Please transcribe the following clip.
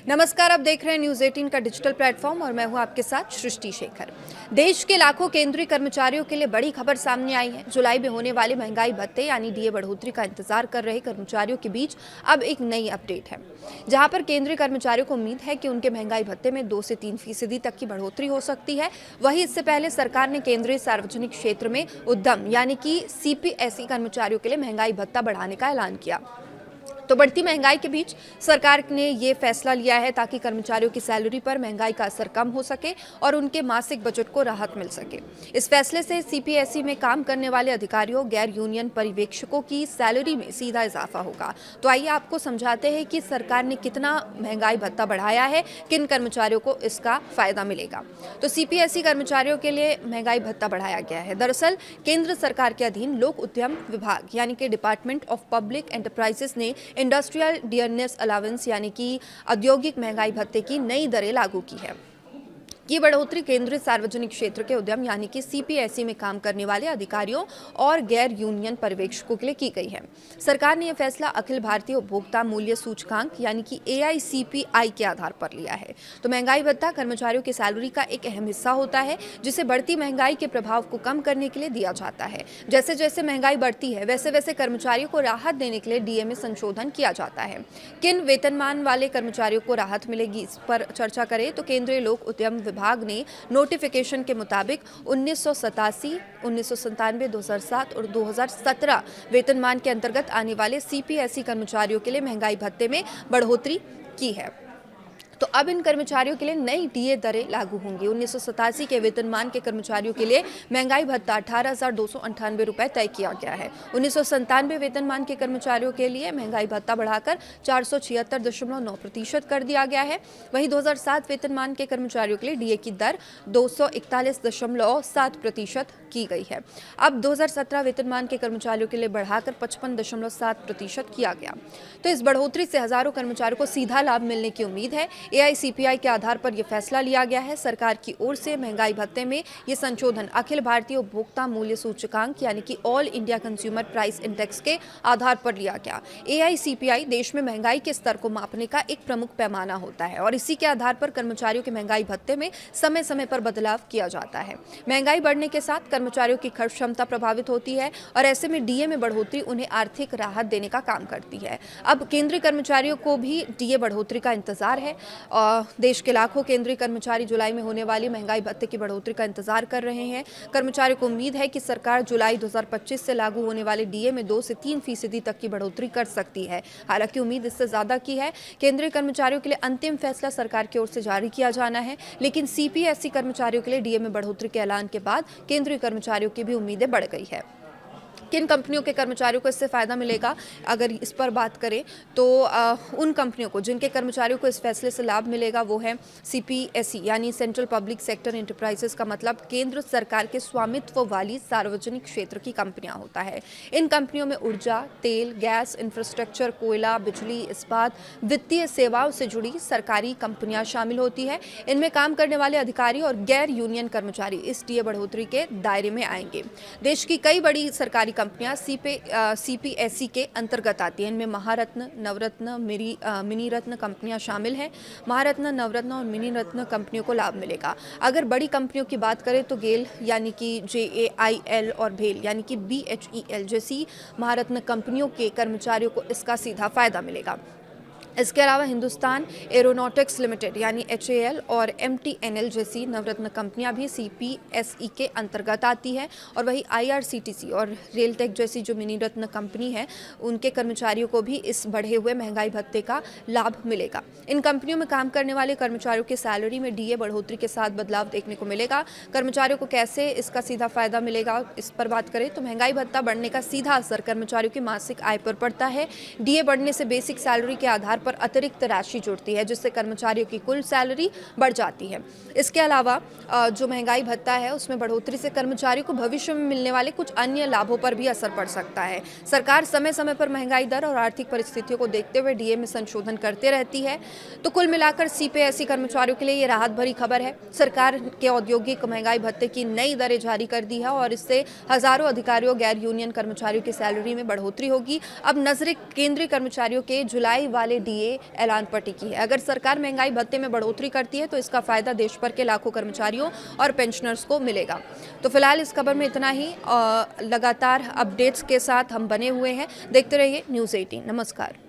नमस्कार, आप देख रहे हैं न्यूज़ 18 का डिजिटल प्लेटफॉर्म और मैं हूं आपके साथ सृष्टि शेखर। देश के लाखों केंद्रीय कर्मचारियों के लिए बड़ी खबर सामने आई है। जुलाई में होने वाले महंगाई भत्ते यानी डीए बढ़ोतरी का इंतजार कर रहे कर्मचारियों के बीच अब एक नई अपडेट है, जहां पर केंद्रीय कर्मचारियों को उम्मीद है कि उनके महंगाई भत्ते में 2 से 3% तक की बढ़ोतरी हो सकती है। वहीं इससे पहले सरकार ने केंद्रीय सार्वजनिक क्षेत्र में उद्यम यानी कि सीपीएसई कर्मचारियों के लिए महंगाई भत्ता बढ़ाने का ऐलान किया। तो बढ़ती महंगाई के बीच सरकार ने ये फैसला लिया है ताकि कर्मचारियों की सैलरी पर महंगाई का असर कम हो सके और उनके मासिक बजट को राहत मिल सके। इस फैसले से सीपीएसई में काम करने वाले अधिकारियों, गैर यूनियन पर्यवेक्षकों की सैलरी में सीधा इजाफा होगा। तो आइए आपको समझाते हैं कि सरकार ने कितना महंगाई भत्ता बढ़ाया है, किन कर्मचारियों को इसका फायदा मिलेगा। तो सीपीएसई कर्मचारियों के लिए महंगाई भत्ता बढ़ाया गया है। दरअसल केंद्र सरकार के अधीन लोक उद्यम विभाग यानी कि डिपार्टमेंट ऑफ पब्लिक एंटरप्राइजेस ने इंडस्ट्रियल डियरनेस अलावेंस यानी कि औद्योगिक महंगाई भत्ते की नई दरें लागू की है। ये बढ़ोतरी केंद्रीय सार्वजनिक क्षेत्र के उद्यम यानी कि सीपीएसई में काम करने वाले अधिकारियों और गैर यूनियन पर्यवेक्षकों के लिए की गई है। सरकार ने यह फैसला अखिल भारतीय उपभोक्ता मूल्य सूचकांक यानी कि AICPI के आधार पर लिया है। तो महंगाई भत्ता कर्मचारियों की सैलरी का एक अहम हिस्सा होता है, जिसे बढ़ती महंगाई के प्रभाव को कम करने के लिए दिया जाता है। जैसे जैसे महंगाई बढ़ती है वैसे वैसे कर्मचारियों को राहत देने के लिए डीए में संशोधन किया जाता है। किन वेतनमान वाले कर्मचारियों को राहत मिलेगी, इस पर चर्चा करें तो केंद्रीय लोक उद्यम विभाग ने नोटिफिकेशन के मुताबिक 1987, 1997, 2007 और 2017 वेतनमान के अंतर्गत आने वाले सीपीएसई कर्मचारियों के लिए महंगाई भत्ते में बढ़ोतरी की है। तो अब इन कर्मचारियों के लिए नई डीए दरें लागू होंगी। 1987 के वेतनमान के कर्मचारियों के लिए महंगाई भत्ता 18,298 रुपये तय किया गया है। 1997 वेतनमान के कर्मचारियों के लिए महंगाई भत्ता बढ़ाकर 476.9% कर दिया गया है। वहीं 2007 वेतनमान के कर्मचारियों के लिए डीए की दर 241.7% की गई है। अब 2017 वेतनमान के कर्मचारियों के लिए बढ़ाकर 55.7% किया गया। तो इस बढ़ोतरी से हजारों कर्मचारियों को सीधा लाभ मिलने की उम्मीद है। AICPI के आधार पर यह फैसला लिया गया है। सरकार की ओर से महंगाई भत्ते में ये संशोधन अखिल भारतीय उपभोक्ता मूल्य सूचकांक यानी कि all India consumer price index के आधार पर लिया गया। AICPI देश में महंगाई के स्तर को मापने का एक प्रमुख पैमाना होता है और इसी के आधार पर कर्मचारियों के महंगाई भत्ते में समय समय पर बदलाव किया जाता है। महंगाई बढ़ने के साथ कर्मचारियों की खर्च क्षमता प्रभावित होती है और ऐसे में डीए में बढ़ोतरी उन्हें आर्थिक राहत देने का काम करती है। अब केंद्रीय कर्मचारियों को भी डीए बढ़ोतरी का इंतजार है। देश के लाखों केंद्रीय कर्मचारी जुलाई में होने वाली महंगाई भत्ते की बढ़ोतरी का इंतजार कर रहे हैं। कर्मचारियों को उम्मीद है कि सरकार जुलाई 2025 से लागू होने वाले डीए में 2 से 3% तक की बढ़ोतरी कर सकती है। हालांकि उम्मीद इससे ज्यादा की है। केंद्रीय कर्मचारियों के लिए अंतिम फैसला सरकार की ओर से जारी किया जाना है, लेकिन सीपीएसई कर्मचारियों के लिए डीए में बढ़ोतरी के ऐलान के बाद केंद्रीय कर्मचारियों की भी उम्मीदें बढ़ गई है। किन कंपनियों के कर्मचारियों को इससे फ़ायदा मिलेगा, अगर इस पर बात करें तो उन कंपनियों को जिनके कर्मचारियों को इस फैसले से लाभ मिलेगा वो है सीपीएसई यानी सेंट्रल पब्लिक सेक्टर एंटरप्राइजेस का मतलब केंद्र सरकार के स्वामित्व वाली सार्वजनिक क्षेत्र की कंपनियां होता है। इन कंपनियों में ऊर्जा, तेल, गैस, इंफ्रास्ट्रक्चर, कोयला, बिजली, इस्पात, वित्तीय सेवाओं से जुड़ी सरकारी कंपनियां शामिल होती है। इनमें काम करने वाले अधिकारी और गैर यूनियन कर्मचारी इस डीए बढ़ोतरी के दायरे में आएंगे। देश की कई बड़ी सरकारी कंपनियां सीपीएसई के अंतर्गत आती हैं। इनमें महारत्न, नवरत्न, मिनी रत्न कंपनियां शामिल हैं। महारत्न, नवरत्न और मिनी रत्न कंपनियों को लाभ मिलेगा। अगर बड़ी कंपनियों की बात करें तो गेल यानी कि JAIL और भेल यानी कि BHEL जैसी महारत्न कंपनियों के कर्मचारियों को इसका सीधा फायदा मिलेगा। इसके अलावा हिंदुस्तान एरोनॉटिक्स लिमिटेड यानी HAL और MTNL जैसी नवरत्न कंपनियां भी CPSE के अंतर्गत आती है और वही IRCTC और रेलटेक जैसी जो मिनी रत्न कंपनी है उनके कर्मचारियों को भी इस बढ़े हुए महंगाई भत्ते का लाभ मिलेगा। इन कंपनियों में काम करने वाले कर्मचारियों की सैलरी में डीए बढ़ोतरी के साथ बदलाव देखने को मिलेगा। कर्मचारियों को कैसे इसका सीधा फायदा मिलेगा, इस पर बात करें तो महंगाई भत्ता बढ़ने का सीधा असर कर्मचारियों की मासिक आय पर पड़ता है। डीए बढ़ने से बेसिक सैलरी के आधार पर अतिरिक्त राशि जुड़ती है, जिससे कर्मचारियों की कुल सैलरी बढ़ जाती है। इसके अलावा जो महंगाई भत्ता है उसमें बढ़ोतरी से कर्मचारियों को भविष्य में मिलने वाले कुछ अन्य लाभों पर भी असर पड़ सकता है। सरकार समय समय पर महंगाई दर और आर्थिक परिस्थितियों को देखते हुए डीए में संशोधन करते रहती है। तो कुल मिलाकर सीपीएसई कर्मचारियों के लिए ये राहत भरी खबर है। सरकार के औद्योगिक महंगाई भत्ते की नई दरें जारी कर दी है और इससे हजारों अधिकारियों, गैर यूनियन कर्मचारियों की सैलरी में बढ़ोतरी होगी। अब नजरें केंद्रीय कर्मचारियों के जुलाई वाले डीए ये ऐलान पर टिकी है। अगर सरकार महंगाई भत्ते में बढ़ोतरी करती है तो इसका फायदा देश भर के लाखों कर्मचारियों और पेंशनर्स को मिलेगा। तो फिलहाल इस खबर में इतना ही। लगातार अपडेट्स के साथ हम बने हुए हैं। देखते रहिए न्यूज़ 18। नमस्कार।